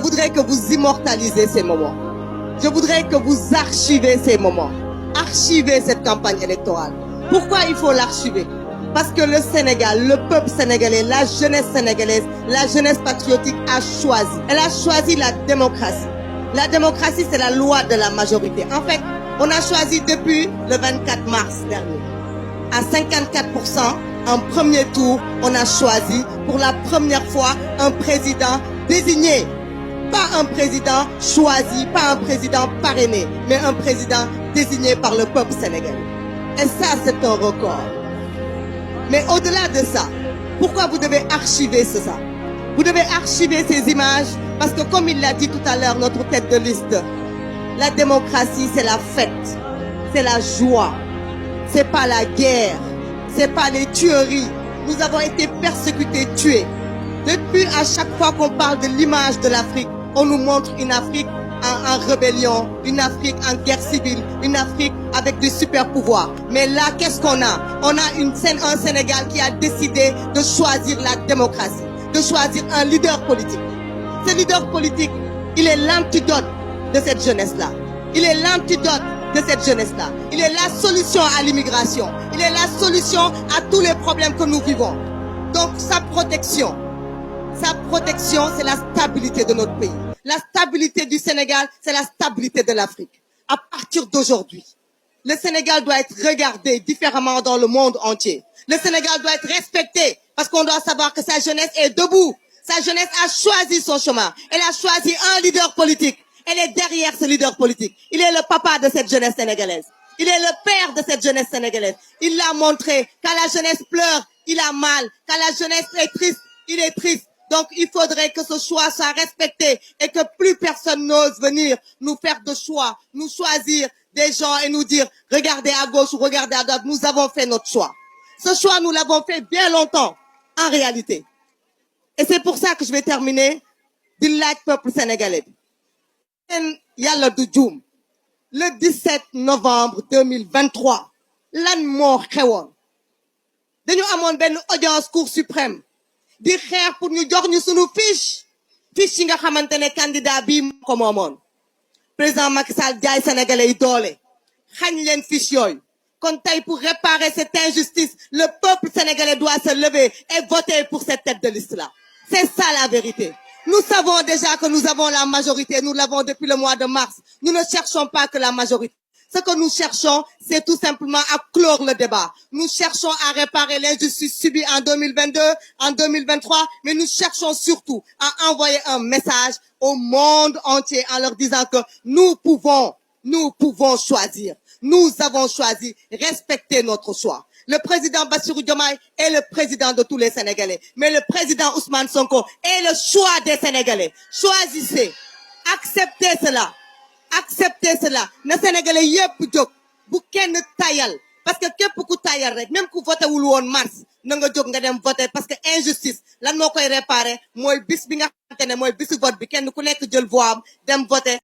Je voudrais que vous immortalisez ces moments. Je voudrais que vous archivez ces moments. Archivez cette campagne électorale. Pourquoi il faut l'archiver? Parce que le Sénégal, le peuple sénégalais, la jeunesse sénégalaise, la jeunesse patriotique a choisi. Elle a choisi la démocratie. La démocratie, c'est la loi de la majorité. En fait, on a choisi depuis le 24 mars dernier. À 54%, en premier tour, on a choisi pour la première fois un président désigné. Pas un président choisi, pas un président parrainé, mais un président désigné par le peuple sénégalais. Et ça, c'est un record. Mais au-delà de ça, pourquoi vous devez archiver ça? Vous devez archiver ces images parce que comme il l'a dit tout à l'heure, notre tête de liste, la démocratie, c'est la fête, c'est la joie, c'est pas la guerre, c'est pas les tueries. Nous avons été persécutés, tués. Depuis, à chaque fois qu'on parle de l'image de l'Afrique, on nous montre une Afrique en rébellion, une Afrique en guerre civile, une Afrique avec des super pouvoirs. Mais là, qu'est-ce qu'on a? On a un Sénégal qui a décidé de choisir la démocratie, de choisir un leader politique. Ce leader politique, il est l'antidote de cette jeunesse-là. Il est l'antidote de cette jeunesse-là. Il est la solution à l'immigration. Il est la solution à tous les problèmes que nous vivons. Donc, sa protection, c'est la stabilité de notre pays. La stabilité du Sénégal, c'est la stabilité de l'Afrique. À partir d'aujourd'hui, le Sénégal doit être regardé différemment dans le monde entier. Le Sénégal doit être respecté parce qu'on doit savoir que sa jeunesse est debout. Sa jeunesse a choisi son chemin. Elle a choisi un leader politique. Elle est derrière ce leader politique. Il est le papa de cette jeunesse sénégalaise. Il est le père de cette jeunesse sénégalaise. Il l'a montré. Quand la jeunesse pleure, il a mal. Quand la jeunesse est triste, il est triste. Donc, il faudrait que ce choix soit respecté et que plus personne n'ose venir nous faire de choix, nous choisir des gens et nous dire, regardez à gauche ou regardez à droite, nous avons fait notre choix. Ce choix, nous l'avons fait bien longtemps, en réalité. Et c'est pour ça que je vais terminer du laaj peuple sénégalais. Yàlla du juum. Le 17 novembre 2023, lan moo xewoon. Dañu amoon benn audience Cour suprême. Di xeex pour ñu jox ñu sunu fiche yi nga xamante ne candidat bii ko moomoon président Macky Sall jaay sénégalais yi doole xañ leen fiche yooyu kon tey pour réparer cette injustice le peuple sénégalais doit se lever et voter pour cette tête de liste là. C'est ça la vérité. Nous savons déjà que nous avons la majorité, nous l'avons depuis le mois de mars. Nous ne cherchons pas que la majorité. Ce que nous cherchons, c'est tout simplement à clore le débat. Nous cherchons à réparer l'injustice subie en 2022, en 2023, mais nous cherchons surtout à envoyer un message au monde entier en leur disant que nous pouvons choisir. Nous avons choisi, respecter notre choix. Le président Bassirou Diomaye est le président de tous les Sénégalais, mais le président Ousmane Sonko est le choix des Sénégalais. Choisissez, acceptez cela. Acceptez cela. Na Sénégalais yépp jóg bu kenn tayal parce que képp ku tayal rek même ku voté wul woon mars na nga jóg nga dem voter parce que injustice lan moo koy réparer mooy bis bi nga xamante ne mooy bisu vote bi kenn ku nekk jël voix am dem voter